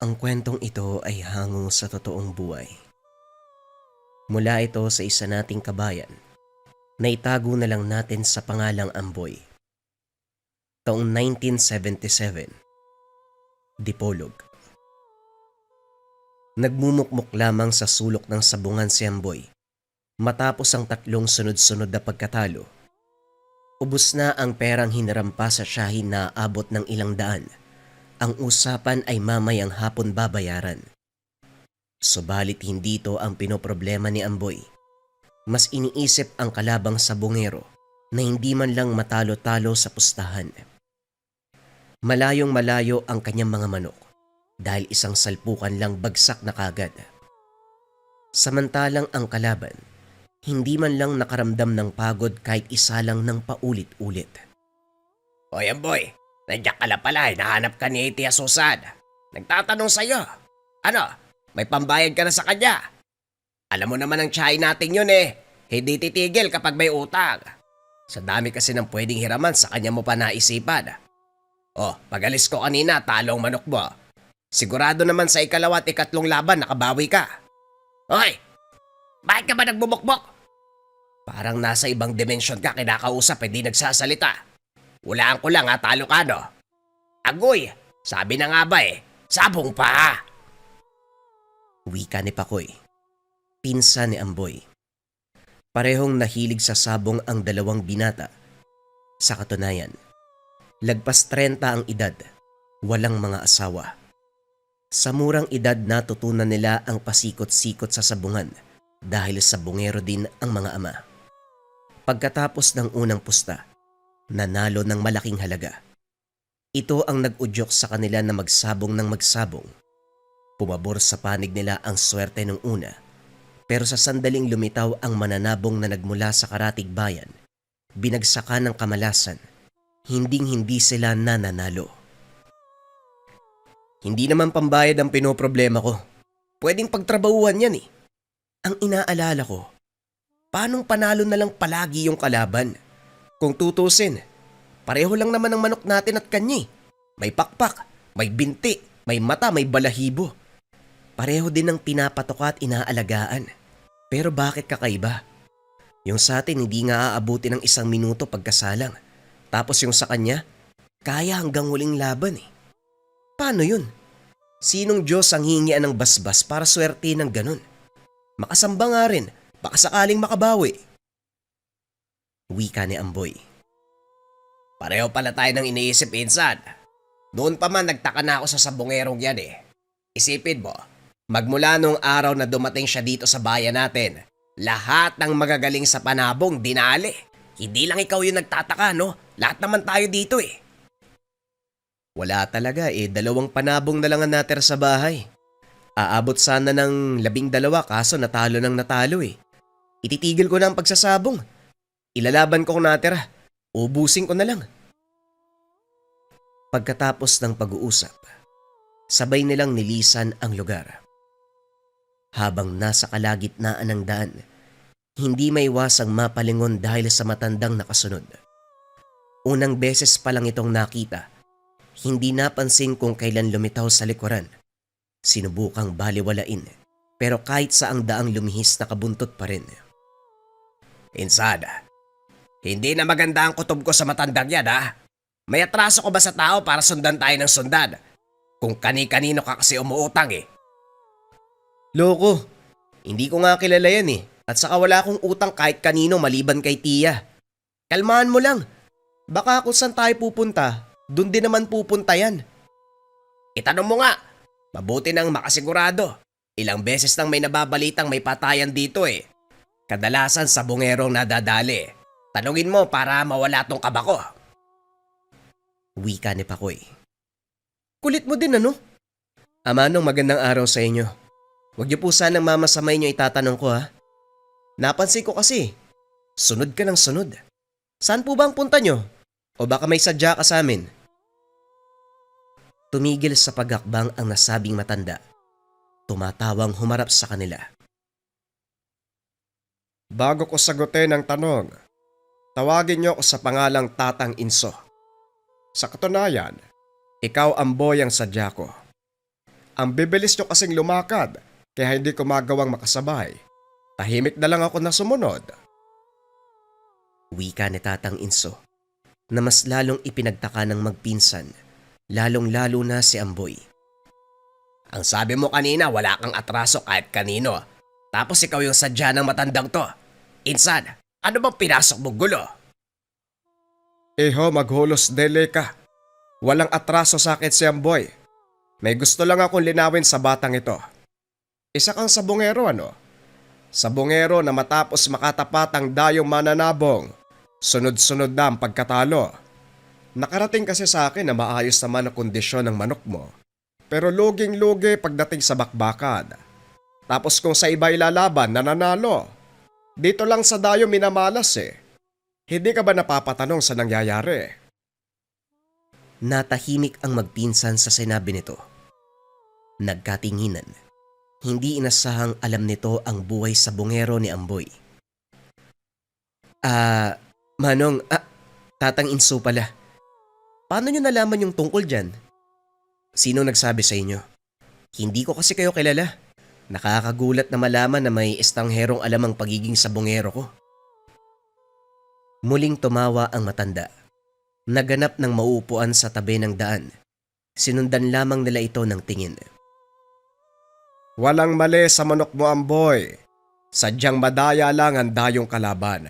Ang kwentong ito ay hango sa totoong buhay. Mula ito sa isa nating kabayan na itago na lang natin sa pangalang Amboy. Taong 1977, Dipolog. Nagmumukmuk lamang sa sulok ng sabungan si Amboy matapos ang 3 sunod-sunod na pagkatalo. Ubus na ang perang hinarampa sa Shahin na abot ng 100. Ang usapan ay mamayang hapon babayaran. Subalit hindi ito ang pinoproblema ni Amboy. Mas iniisip ang kalabang sabungero na hindi man lang matalo-talo sa pustahan. Malayong malayo ang kanyang mga manok dahil isang salpukan lang bagsak na kagad. Samantalang ang kalaban, hindi man lang nakaramdam ng pagod kahit isa lang ng paulit-ulit. Hoy Amboy, nandiyan ka na pala, hinahanap ka ni Tia Susan. Nagtatanong sa'yo. Ano, may pambayad ka na sa kanya? Alam mo naman ang tiyahin natin yun eh. Hindi titigil kapag may utang. Sa dami kasi ng pwedeng hiraman sa kanya mo pa naisipan. Oh, pagalis ko kanina, talo ang manok mo. Sigurado naman sa ikalawa at ikatlong laban nakabawi ka. Hoy, bakit ka ba nagbubukbok? Parang nasa ibang dimensyon ka, kinakausap, hindi nagsasalita. Hulaan ko lang ha, talo ka no? Agoy, sabi na nga ba sabong pa. Wika ni Pakoy, pinsan ni Amboy. Parehong nahilig sa sabong ang dalawang binata. Sa katunayan, lagpas 30 ang edad, walang mga asawa. Sa murang edad natutunan nila ang pasikot-sikot sa sabungan dahil sabungero din ang mga ama. Pagkatapos ng unang pusta, nanalo ng malaking halaga. Ito ang nag-udyok sa kanila na magsabong ng magsabong. Pumabor sa panig nila ang swerte ng una, pero sa sandaling lumitaw ang mananabong na nagmula sa karatig bayan, binagsakan ng kamalasan, hinding-hindi sila nananalo. Hindi naman pambayad ang pinoproblema ko. Pwedeng pagtrabahuhan yan eh. Ang inaalala ko, paanong panalo na lang palagi yung kalaban? Kung tutusin, pareho lang naman ang manok natin at kanya. May pakpak, may binti, may mata, may balahibo. Pareho din ang pinapatok at inaalagaan. Pero bakit kakaiba? Yung sa atin hindi nga aabuti ng 1 minuto pagkasalang. Tapos yung sa kanya, kaya hanggang huling laban eh. Paano yun? Sinong Diyos ang hingian ng basbas para swerte ng ganun? Makasamba nga rin, baka sakaling makabawi. Wika ni Amboy. Pareho pala tayo ng iniisip, insan. Noon pa man nagtaka na ako sa sabongerong yan eh. Isipin mo, magmula nung araw na dumating siya dito sa bayan natin, lahat ng magagaling sa panabong dinali. Hindi lang ikaw yung nagtataka no, lahat naman tayo dito eh. Wala talaga 2 panabong na lang ang natira sa bahay. Aabot sana ng 12 kaso natalo ng natalo eh. Ititigil ko na ang pagsasabong. Ilalaban ko kung natira. Ubusin ko na lang. Pagkatapos ng pag-uusap, sabay nilang nilisan ang lugar. Habang nasa kalagitnaan ng daan, hindi maiwasang mapalingon dahil sa matandang nakasunod. Unang beses pa lang itong nakita. Hindi napansin kung kailan lumitaw sa likuran. Sinubukang baliwalain, pero kahit saang daang lumihis nakabuntot pa rin. Insan, hindi na maganda ang kutob ko sa matandang yan ha. May atraso ko ba sa tao para sundan tayo ng sundan? Kung kani-kanino ka kasi umuutang eh. Loko, hindi ko nga kilala yan eh. At saka wala akong utang kahit kanino maliban kay Tia. Kalmahan mo lang. Baka kung saan tayo pupunta, dun din naman pupunta yan. Itanong mo nga, mabuti nang makasigurado. Ilang beses nang may nababalitang may patayan dito eh. Kadalasan sa bungerong nadadali. Tanungin mo para mawala tong kaba ko. Wika ni Pakoy. Kulit mo din ano? Amanong magandang araw sa inyo. Huwag niyo po sanang mamasamay niyo itatanong ko ha. Napansin ko kasi, sunod ka ng sunod. Saan po ba ang punta niyo? O baka may sadya ka sa amin? Tumigil sa paghakbang ang nasabing matanda. Tumatawang humarap sa kanila. Bago ko sagutin ang tanong, tawagin niyo ako sa pangalang Tatang Inso. Sa katunayan, ikaw ang boy ang sadya ko. Ang bibilis nyo kasing lumakad, kaya hindi ko magawang makasabay. Tahimik na lang ako na sumunod. Wika ni Tatang Inso na mas lalong ipinagtaka ng magpinsan, lalong-lalo na si Amboy. Ang sabi mo kanina wala kang atraso kahit kanino. Tapos ikaw yung sadya ng matandang to. Insan, ano bang pinasok mo gulo? Iho, maghulos dele ka. Walang atraso sa akin si Amboy. May gusto lang akong linawin sa batang ito. Isa kang sabongero ano? Sabongero na matapos makatapat ang dayong mananabong, sunod-sunod na ang pagkatalo. Nakarating kasi sa akin na maayos naman ang kondisyon ng manok mo. Pero luging-lugi pagdating sa bakbakan. Tapos kung sa iba ilalaban, nananalo. Dito lang sa dayo minamalas eh. Hindi ka ba napapatanong sa nangyayari? Natahimik ang magpinsan sa sinabi nito. Nagkatinginan. Hindi inasahang alam nito ang buhay sa bungero ni Amboy. Manong, Tatang Inso pala. Paano nyo nalaman yung tungkol dyan? Sino nagsabi sa inyo? Hindi ko kasi kayo kilala. Nakakagulat na malaman na may estangherong alam ang pagiging sabongero ko. Muling tumawa ang matanda. Naganap ng mauupuan sa tabi ng daan. Sinundan lamang nila ito ng tingin. Walang mali sa manok mo, Amboy. Sadyang madaya lang ang dayong kalaban.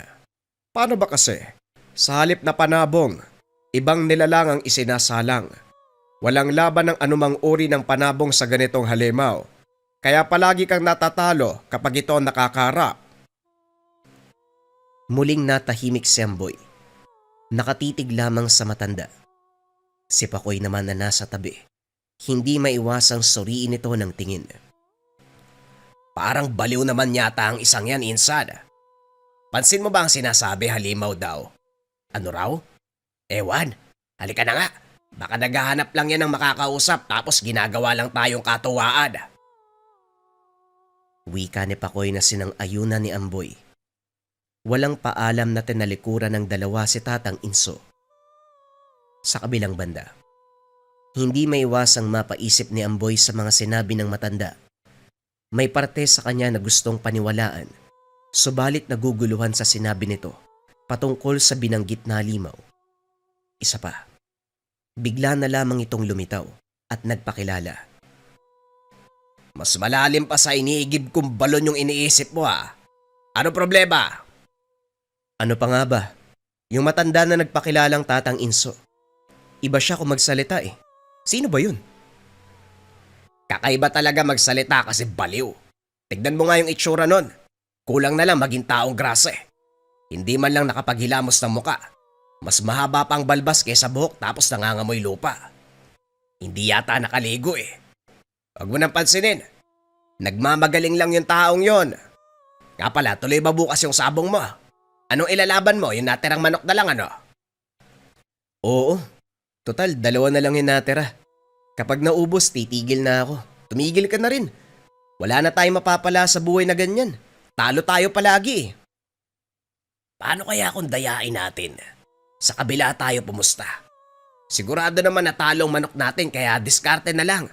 Paano ba kasi? Sa halip na panabong, ibang nilalang ang isinasalang. Walang laban ng anumang uri ng panabong sa ganitong halimaw. Kaya palagi kang natatalo kapag ito nakakarap. Muling natahimik si Amboy. Nakatitig lamang sa matanda. Si Pakoy naman na nasa tabi. Hindi maiwasang suriin ito ng tingin. Parang baliw naman yata ang isang yan, Insan. Pansin mo ba ang sinasabi halimaw daw? Ano raw? Ewan, halika na nga. Baka naghahanap lang yan ng makakausap tapos ginagawa lang tayong katuwaan. Wika ni Pakoy na sinang-ayunan ni Amboy. Walang paalam na tinalikuran ng dalawa si Tatang Inso. Sa kabilang banda, hindi maiwasang mapaisip ni Amboy sa mga sinabi ng matanda. May parte sa kanya na gustong paniwalaan, subalit naguguluhan sa sinabi nito patungkol sa binanggit na halimaw. Isa pa, bigla na lamang itong lumitaw at nagpakilala. Mas malalim pa sa iniigib kong balon yung iniisip mo ha. Ano problema? Ano pa nga ba? Yung matanda na nagpakilalang Tatang Inso. Iba siya kung magsalita eh. Sino ba yun? Kakaiba talaga magsalita kasi baliw. Tignan mo nga yung itsura nun. Kulang na lang maging taong grasa eh. Hindi man lang nakapaghilamos ng muka. Mas mahaba pang balbas kaysa buhok tapos nangangamoy lupa. Hindi yata nakaligo eh. Huwag mo nang pansinin. Nagmamagaling lang yung taong yon. Nga pala, tuloy ba bukas yung sabong mo? Anong ilalaban mo? Yung natirang manok na lang ano? Oo. Total, 2 na lang yung natira. Kapag naubos, titigil na ako. Tumigil ka na rin. Wala na tayong mapapala sa buhay na ganyan. Talo tayo palagi eh. Paano kaya kung dayain natin? Sa kabila tayo pumusta. Sigurado naman na talong manok natin kaya diskarte na lang.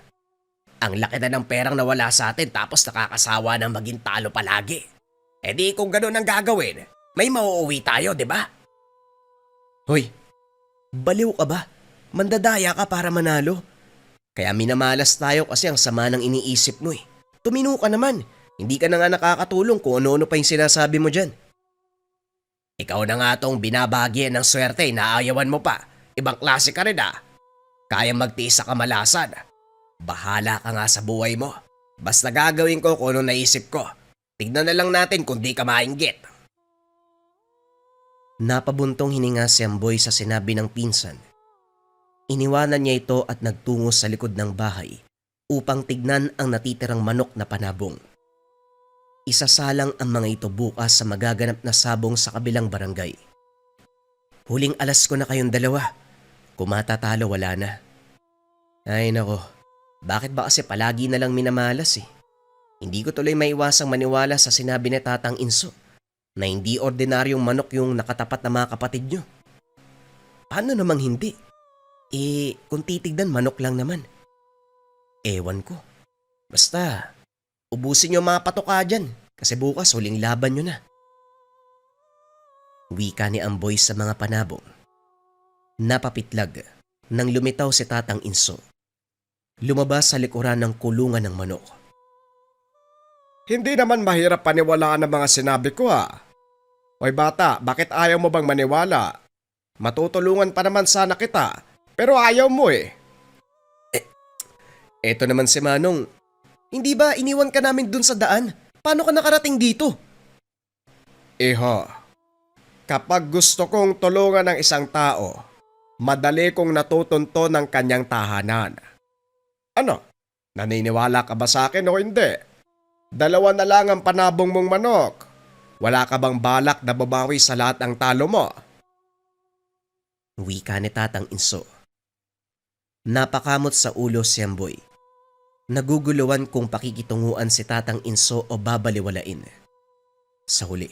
Ang laki na ng perang nawala sa atin tapos nakakasawa ng maging talo palagi. E di kung gano'n ang gagawin, may mauuwi tayo, di ba? Hoy, baliw ka ba? Mandadaya ka para manalo. Kaya minamalas tayo kasi ang sama ng iniisip mo eh. Tumino ka naman. Hindi ka na nga nakakatulong kung ano-ano pa yung sinasabi mo dyan. Ikaw na nga tong binabagyan ng swerte, naayawan mo pa. Ibang klase ka rin ah. Kaya magtiis sa kamalasan. Bahala ka nga sa buhay mo. Basta gagawin ko kung ano naisip ko. Tignan na lang natin kung di ka mainggit. Napabuntong hininga si Amboy sa sinabi ng pinsan. Iniwanan niya ito at nagtungo sa likod ng bahay upang tignan ang natitirang manok na panabong. Isasalang ang mga ito bukas sa magaganap na sabong sa kabilang barangay. Huling alas ko na kayong dalawa. Kung matatalo wala na. Ay nako, bakit ba kasi palagi na lang minamalas eh? Hindi ko tuloy maiwasang maniwala sa sinabi ni Tatang Inso na hindi ordinaryong manok yung nakatapat na mga kapatid nyo. Paano namang hindi? Kung titignan manok lang naman. Ewan ko, Basta, ubusin niyo mga patoka dyan kasi bukas huling laban niyo na. Wika ni Amboy sa mga panabong. Napapitlag nang lumitaw si Tatang Inso. Lumabas sa likuran ng kulungan ng manok. Hindi naman mahirap paniwalaan ang mga sinabi ko ha. Hoy bata, bakit ayaw mo bang maniwala? Matutulungan pa naman sana kita, pero ayaw mo eh. Eto naman si Manong. Hindi ba iniwan ka namin dun sa daan? Paano ka nakarating dito? Iho, kapag gusto kong tulungan ng isang tao, madali kong natutunto ng kanyang tahanan. Ano? Naniniwala ka ba sa akin o hindi? Dalawa na lang ang panabong mong manok. Wala ka bang balak na babawi sa lahat ng talo mo? Wika ni Tatang Inso. Napakamot sa ulo si Amboy. Naguguluhan kung pakikitunguan si Tatang Inso o babaliwalain. Sa huli,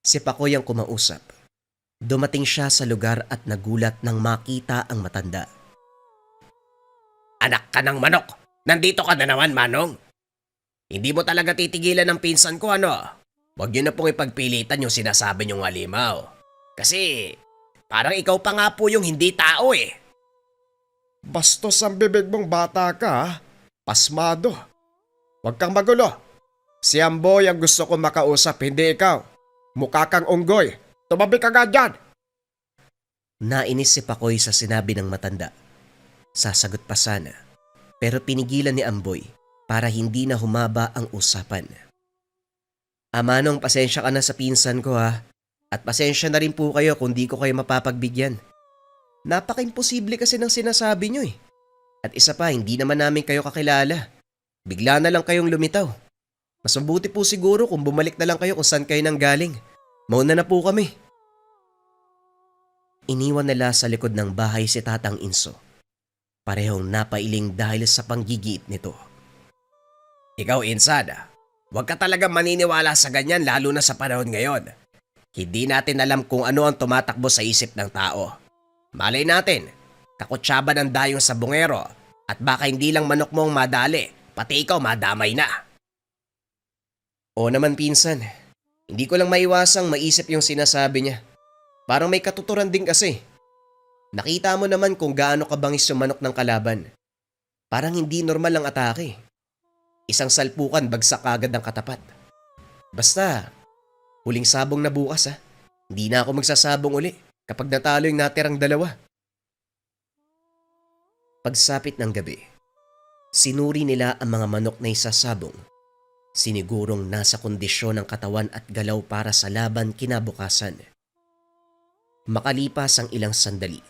si Pakoy ang kumausap. Dumating siya sa lugar at nagulat nang makita ang matanda. Anak ka ng manok! Nandito ka na naman, Manong! Hindi mo talaga titigilan ng pinsan ko, ano? Huwag niyo na pong ipagpilitan yung sinasabi niyong halimaw. Kasi parang ikaw pa nga po yung hindi tao eh. Bastos ang bibig mong bata ka ha? Pasmado. Huwag kang magulo. Si Amboy ang gusto kong makausap, hindi ikaw. Mukha kang unggoy. Tumabi ka nga dyan. Nainis si Pakoy sa sinabi ng matanda. Sasagot pa sana, pero pinigilan ni Amboy para hindi na humaba ang usapan. Manong, pasensya ka na sa pinsan ko ha. At pasensya na rin po kayo kung di ko kayo mapapagbigyan. Napaka-imposible kasi ng sinasabi nyo eh. At isa pa, hindi naman namin kayo kakilala. Bigla na lang kayong lumitaw. Mas mabuti po siguro kung bumalik na lang kayo kung saan kayo nang galing. Mauna na po kami. Iniwan nila sa likod ng bahay si Tatang Inso. Parehong napailing dahil sa panggigiit nito. Ikaw, Insan, huwag ka talaga maniniwala sa ganyan lalo na sa panahon ngayon. Hindi natin alam kung ano ang tumatakbo sa isip ng tao. Malay natin, kakutsaba ng dayong sa bungero at baka hindi lang manok mo ang madali, pati ikaw madamay na. Oo naman pinsan, hindi ko lang maiwasang maisip yung sinasabi niya. Parang may katuturan din kasi. Nakita mo naman kung gaano kabangis yung manok ng kalaban. Parang hindi normal ang atake. Isang salpukan bagsak agad ng katapat. Basta, huling sabong na bukas ha. Hindi na ako magsasabong uli kapag natalo yung natirang dalawa. Pagsapit ng gabi, sinuri nila ang mga manok na isasabong. Sinigurong nasa kondisyon ng katawan at galaw para sa laban kinabukasan. Makalipas ang ilang sandali,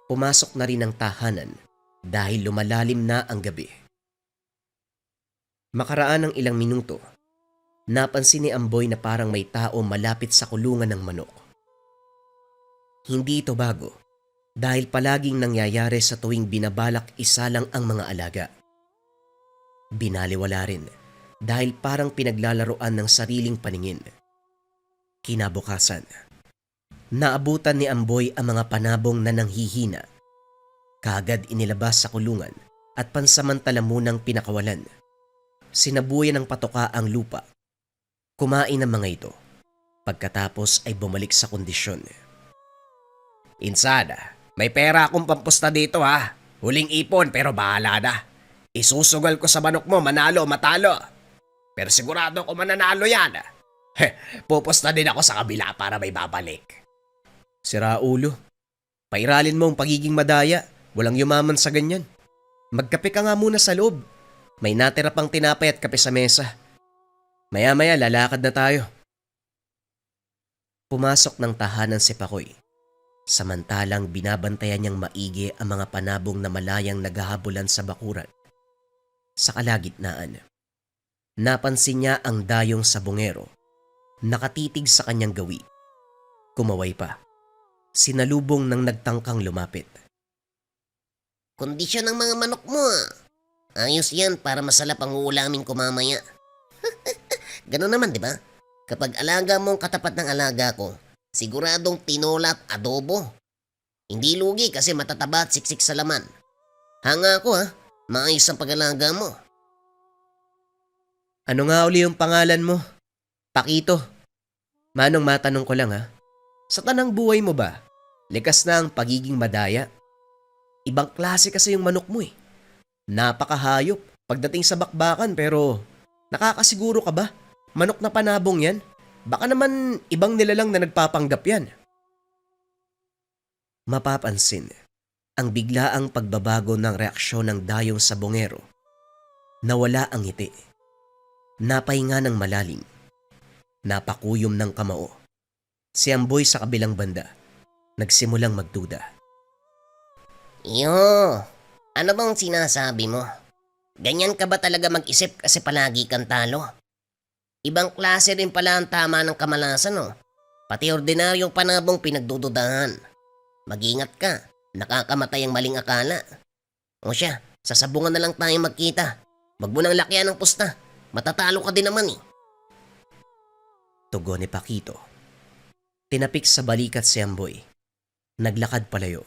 pumasok na rin ang tahanan dahil lumalalim na ang gabi. Makaraan ng ilang minuto, napansin ni Amboy na parang may tao malapit sa kulungan ng manok. Hindi ito bago dahil palaging nangyayari sa tuwing binabalak isalang ang mga alaga. Binaliwala rin dahil parang pinaglalaroan ng sariling paningin. Kinabukasan, naabutan ni Amboy ang mga panabong na nanghihina. Kaagad inilabas sa kulungan at pansamantala munang pinakawalan. Sinabuyan ng patoka ang lupa. Kumain ang mga ito. Pagkatapos ay bumalik sa kondisyon. Insan, may pera akong pampusta dito ha. Huling ipon pero bahala na. Isusugal ko sa manok mo manalo o matalo. Pero sigurado ko mananalo yan. Pupusta din ako sa kabila para may babalik. Sira ulo. Pairalin mo ang pagiging madaya. Walang yumaman sa ganyan. Magkape ka nga muna sa loob. May natira pang tinapay at kape sa mesa. Maya-maya lalakad na tayo. Pumasok ng tahanan si Pakoy. Samantalang binabantayan niyang maigi ang mga panabong na malayang naghahabulan sa bakuran. Sa kalagitnaan, napansin niya ang dayong sa bungero. Nakatitig sa kanyang gawi. Kumaway pa. Sinalubong ng nagtangkang lumapit. Kondisyon ng mga manok mo ah. Ayos yan para masalap ang uulamin ko mamaya. Ganun naman, di ba? Kapag alaga mo ang katapat ng alaga ko, siguradong tinola at adobo. Hindi lugi kasi matataba at siksik sa laman. Hanga ako ha, maayos ang pag-alaga mo. Ano nga uli yung pangalan mo? Pakito. Manong matanong ko lang ha. Sa tanang buhay mo ba, likas na ang pagiging madaya? Ibang klase kasi yung manok mo eh. Napakahayop pagdating sa bakbakan pero nakakasiguro ka ba? Manok na panabong yan? Baka naman ibang nilalang na nagpapanggap yan. Mapapansin ang biglaang pagbabago ng reaksyon ng dayong sabongero. Nawala ang ngiti. Napahinga ng malalim. Napakuyom ng kamao. Si Amboy sa kabilang banda, nagsimulang magduda. Yo, ano bang sinasabi mo? Ganyan ka ba talaga mag-isip kasi palagi kang talo? Ibang klase rin pala ang tama ng kamalasan, no? Pati ordinaryong panabong pinagdududahan. Mag-ingat ka, nakakamatay ang maling akala. O siya, sasabungan na lang tayo magkita. Wag mo nang lakyan ng pusta, matatalo ka din naman eh. Tugon ni Pakito. Tinapik sa balikat si Amboy. Naglakad palayo.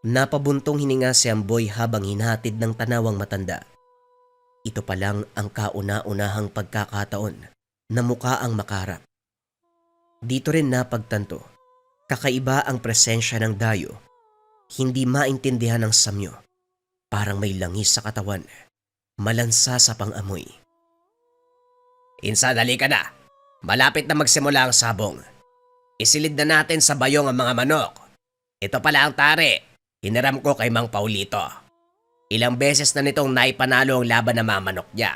Napabuntong hininga si Amboy habang hinahatid ng tanawang matanda. Ito pa lang ang kauna-unahang pagkakataon na mukha ang makarap. Dito rin napagtanto, kakaiba ang presensya ng dayo. Hindi maintindihan ng samyo. Parang may langis sa katawan. Malansa sa pang-amoy. Insan, dali ka na. Malapit na magsimula ang sabong. Isilid na natin sa bayong ang mga manok. Ito pala ang tari. Hiniram ko kay Mang Paulito. Ilang beses na nitong naipanalo ang laban ng mga manok niya.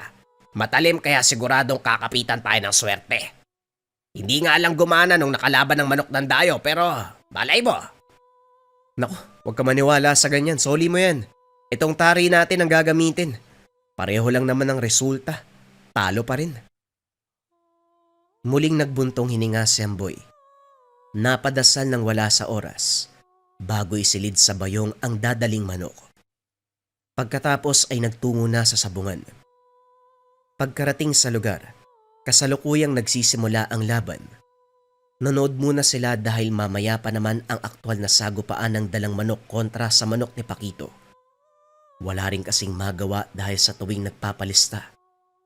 Matalim kaya siguradong kakapitan tayo ng swerte. Hindi nga lang gumana nung nakalaban ng manok ng dayo pero malay mo. Naku, huwag ka maniwala sa ganyan. Soli mo yan. Itong tari natin ang gagamitin. Pareho lang naman ang resulta. Talo pa rin. Muling nagbuntong hininga si Amboy. Napadasal ng wala sa oras bago isilid sa bayong ang dadaling manok. Pagkatapos ay nagtungo na sa sabungan. Pagkarating sa lugar, kasalukuyang nagsisimula ang laban. Nanood muna sila dahil mamaya pa naman ang aktwal na sagupaan ng dalang manok kontra sa manok ni Pakito. Wala rin kasing magawa dahil sa tuwing nagpapalista,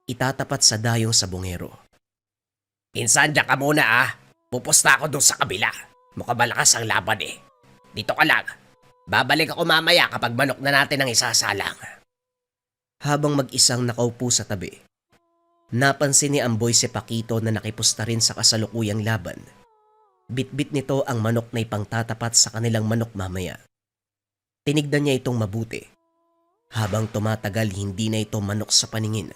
itatapat sa dayong sabongero. Insan, dyan ka muna ah. Pupusta ako doon sa kabila. Mukhang malakas ang laban eh. Dito ka lang. Babalik ako mamaya kapag manok na natin ang isasalang. Habang mag-isang nakaupo sa tabi, napansin ni Amboy si Pakito na nakipusta rin sa kasalukuyang laban. Bitbit nito ang manok na ipangtatapat sa kanilang manok mamaya. Tinignan niya itong mabuti. Habang tumatagal hindi na ito manok sa paningin.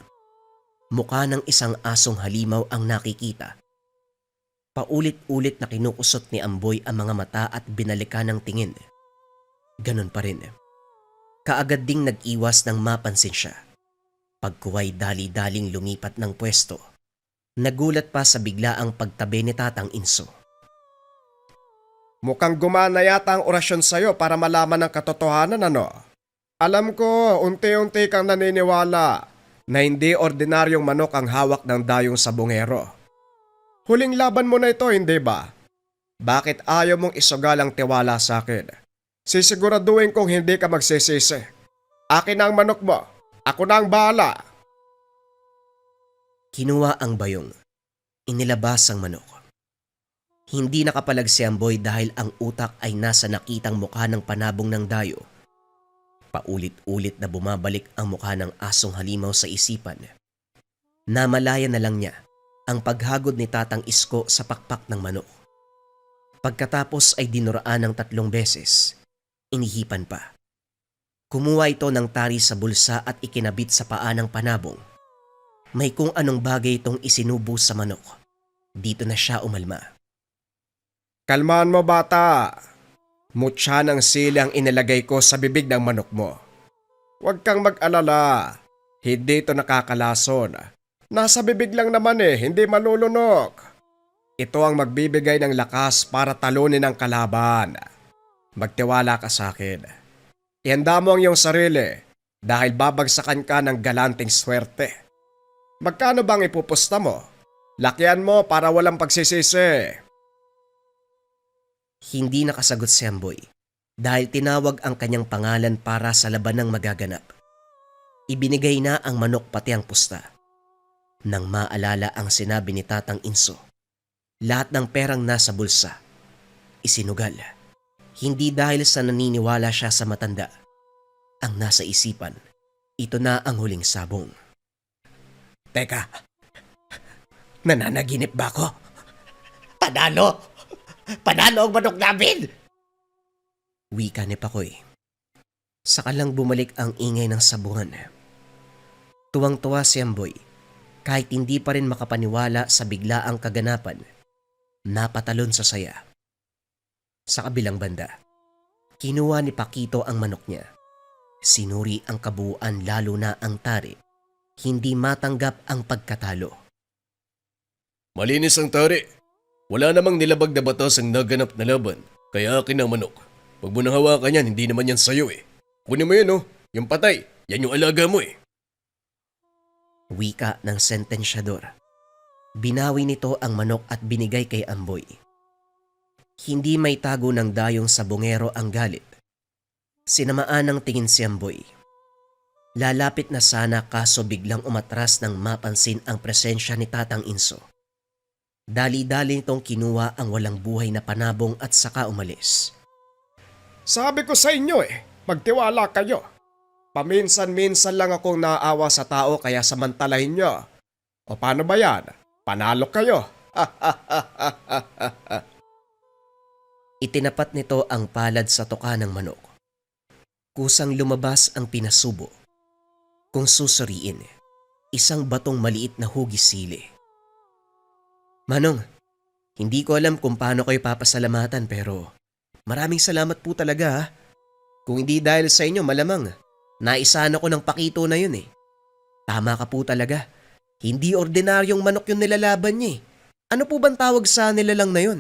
Mukha ng isang asong halimaw ang nakikita. Paulit-ulit na kinukusot ni Amboy ang mga mata at binalikan ng tingin. Ganon pa rin. Kaagad ding nag-iwas nang mapansin siya. Pagkuway dali-daling lumipat ng pwesto. Nagulat pa sa biglaang pagtabi ni Tatang Inso. Mukhang gumana yata ang orasyon sa'yo para malaman ang katotohanan, ano? Alam ko, unti-unti kang naniniwala na hindi ordinaryong manok ang hawak ng dayong sabongero. Huling laban mo na ito, hindi ba? Bakit ayaw mong isugal ang tiwala sa akin? Sisiguraduhin kong hindi ka magsisisi. Akin na ang manok mo. Ako na ang bahala. Kinuha ang bayong. Inilabas ang manok. Hindi nakapalag si Amboy dahil ang utak ay nasa nakitang mukha ng panabong ng dayo. Paulit-ulit na bumabalik ang mukha ng asong halimaw sa isipan. Namalaya na lang niya ang paghagod ni Tatang Isko sa pakpak ng manok. Pagkatapos ay dinuraan ng 3 beses. Inihipan pa. Kumuha ito ng tari sa bulsa at ikinabit sa paa ng panabong. May kung anong bagay itong isinubo sa manok. Dito na siya umalma. Kalmahan mo, bata. Mutya ng sili ang inilagay ko sa bibig ng manok mo. Huwag kang mag-alala. Hindi ito nakakalason. Nasa bibig lang naman hindi malulunok. Ito ang magbibigay ng lakas para talunin ang kalaban. Magtiwala ka sa akin. Ihanda mo ang iyong sarili dahil babagsakan ka ng galanting swerte. Magkano bang ipupusta mo? Lakyan mo para walang pagsisisi. Hindi nakasagot si Amboy dahil tinawag ang kanyang pangalan para sa labanang magaganap. Ibinigay na ang manok pati ang pusta. Nang maalala ang sinabi ni Tatang Inso, lahat ng perang nasa bulsa, isinugal. Hindi dahil sa naniniwala siya sa matanda. Ang nasa isipan, ito na ang huling sabong. Teka, nananaginip ba ako? Panalo! Panalo ang manok namin! Wika ni Pakoy. Saka lang bumalik ang ingay ng sabungan. Tuwang-tuwa si Amboy kahit hindi pa rin makapaniwala sa biglaang kaganapan. Napatalon sa saya. Sa kabilang banda, kinuha ni Pakito ang manok niya. Sinuri ang kabuuan lalo na ang tari. Hindi matanggap ang pagkatalo. Malinis ang tari. Wala namang nilabag na batas ang naganap na laban, kaya akin ang manok. Pag mo nang hawakan yan, hindi naman yan sayo eh. Kunin mo yan oh, yung patay, yan yung alaga mo eh. Wika ng sentensyador. Binawi nito ang manok at binigay kay Amboy. Hindi may tago ng dayong sabongero ang galit. Sinamaan ng tingin si Amboy. Lalapit na sana kaso biglang umatras nang mapansin ang presensya ni Tatang Inso. Dali-dali nitong kinuha ang walang buhay na panabong at saka umalis. Sabi ko sa inyo eh, magtiwala kayo. Paminsan-minsan lang akong naawa sa tao kaya samantalahin nyo. O paano ba yan? Panalo kayo. Itinapat nito ang palad sa tuka ng manok. Kusang lumabas ang pinasubo. Kung susuriin, isang batong maliit na hugis sili. Manong, hindi ko alam kung paano kayo papasalamatan pero maraming salamat po talaga ha. Kung hindi dahil sa inyo malamang, naisana ko ng Pakito na yun eh. Tama ka po talaga. Hindi ordinaryong manok yung nilalaban niya eh. Ano po bang tawag sa nilalang na yun?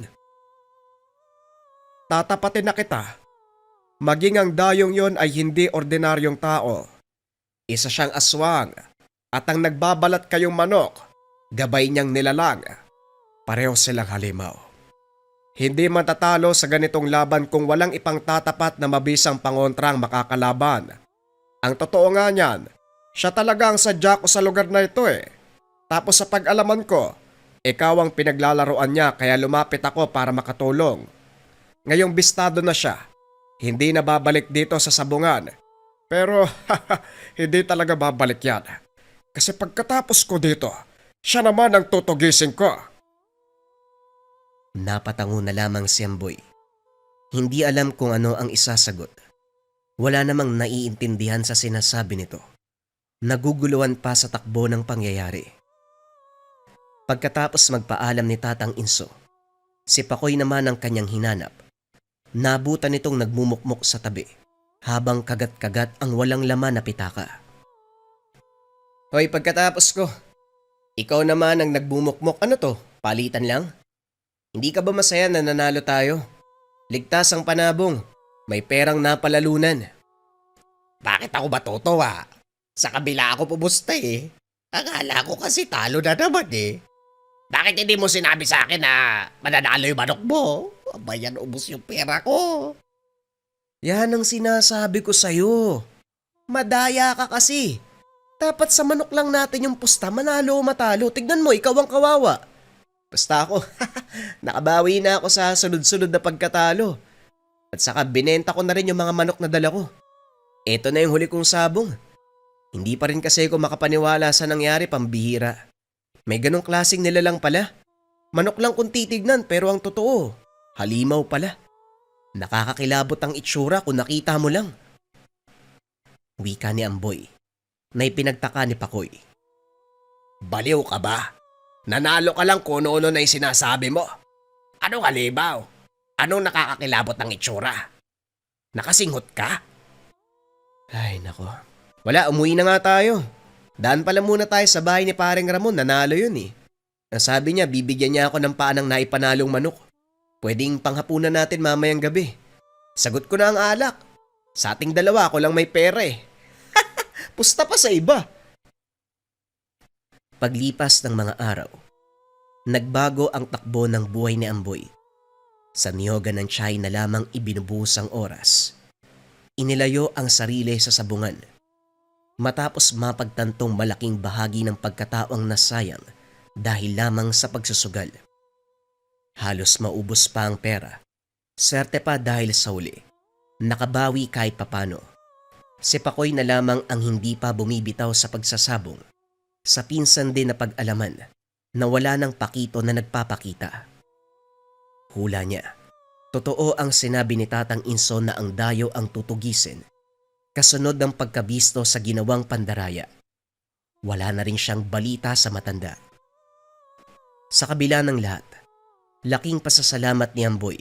Tatapatin na kita. Maging ang dayong yon ay hindi ordinaryong tao. Isa siyang aswang at ang nagbabalat kayong manok, gabay niyang nilalang. Pareho silang halimaw. Hindi matatalo sa ganitong laban kung walang ipangtatapat na mabisang pangontrang makakalaban. Ang totoo nga niyan, siya talaga ang sadya ko sa lugar na ito eh. Tapos sa pag-alaman ko, ikaw ang pinaglalaroan niya kaya lumapit ako para makatulong. Ngayong bistado na siya, hindi na babalik dito sa sabungan. Pero hindi talaga babalik yan. Kasi pagkatapos ko dito, siya naman ang tutugisin ko. Napatango na lamang si Amboy. Hindi alam kung ano ang isasagot. Wala namang naiintindihan sa sinasabi nito. Naguguluhan pa sa takbo ng pangyayari. Pagkatapos magpaalam ni Tatang Inso, si Pakoy naman ang kanyang hinanap. Nabutan nitong nagmumukmok sa tabi habang kagat-kagat ang walang laman na pitaka. Hoy, pagkatapos ko, ikaw naman ang nagbumukmok. Ano to? Palitan lang? Hindi ka ba masaya na nanalo tayo? Ligtas ang panabong. May perang napalalunan. Bakit ako ba totowa? Sa kabila ako pumusta eh. Akala ko kasi talo na naman eh. Bakit hindi mo sinabi sa akin na mananalo yung manok mo? Abayan, ubos yung pera ko. Yan ang sinasabi ko sa'yo. Madaya ka kasi. Dapat sa manok lang natin yung pusta, manalo o matalo. Tignan mo, ikaw ang kawawa. Basta ako, nakabawi na ako sa sunod-sunod na pagkatalo. At saka binenta ko na rin yung mga manok na dala ko. Ito na yung huli kong sabong. Hindi pa rin kasi ako makapaniwala sa nangyari, pambihira. May ganong klaseng nilalang pala. Manok lang kung titignan pero ang totoo, halimaw pala. Nakakakilabot ang itsura kung nakita mo lang. Wika ni Amboy na ipinagtaka ni Pakoy. Baliw ka ba? Nanalo ka lang kung ano na yung sinasabi mo. Anong halimaw? Anong nakakakilabot ng itsura? Nakasinghot ka? Ay nako. Wala, umuwi na nga tayo. Daan pala muna tayo sa bahay ni Paring Ramon, nanalo yun eh. Ang sabi niya, bibigyan niya ako ng paanang naipanalong manok. Pwedeng panghapunan natin mamayang gabi. Sagot ko na ang alak. Sa ating dalawa, ako lang may pera eh. Pusta pa sa iba. Paglipas ng mga araw, nagbago ang takbo ng buhay ni Amboy. Sa niyoga ng tiyay na lamang ibinubuhos ang oras. Inilayo ang sarili sa sabungan. matapos mapagtantong malaking bahagi ng pagkataong nasayang dahil lamang sa pagsusugal. Halos maubos pa ang pera. Swerte pa dahil sa huli. Nakabawi kahit papano. Si Pakoy na lamang ang hindi pa bumibitaw sa pagsasabong. Sa pinsan din na pag-alaman na wala ng pakito na nagpapakita. Hula niya, totoo ang sinabi ni Tatang Inso na ang dayo ang tutugisin. Kasunod ng pagkabisto sa ginawang pandaraya. Wala na rin siyang balita sa matanda. Sa kabila ng lahat, laking pasasalamat ni Amboy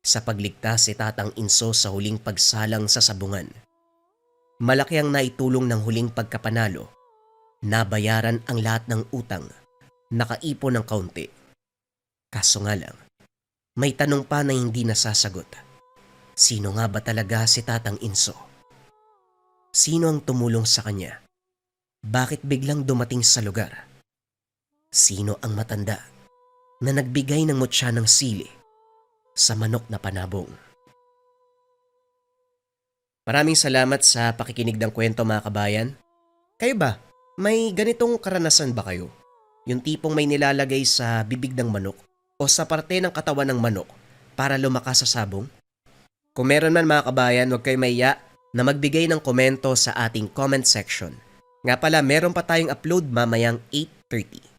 sa pagligtas si Tatang Inso sa huling pagsalang sa sabungan. Malaki ang naitulong ng huling pagkapanalo. Nabayaran ang lahat ng utang, nakaipon ng kaunti. Kaso nga lang, may tanong pa na hindi nasasagot. Sino nga ba talaga si Tatang Inso? Sino ang tumulong sa kanya? Bakit biglang dumating sa lugar? Sino ang matanda na nagbigay ng mutya ng sili sa manok na panabong? Maraming salamat sa pakikinig ng kwento mga kabayan. Kayo ba, may ganitong karanasan ba kayo? Yung tipong may nilalagay sa bibig ng manok o sa parte ng katawan ng manok para lumakas sa sabong? Kung meron man mga kabayan, huwag kayo maiya na magbigay ng komento sa ating comment section. Nga pala, meron pa tayong upload mamayang 8:30.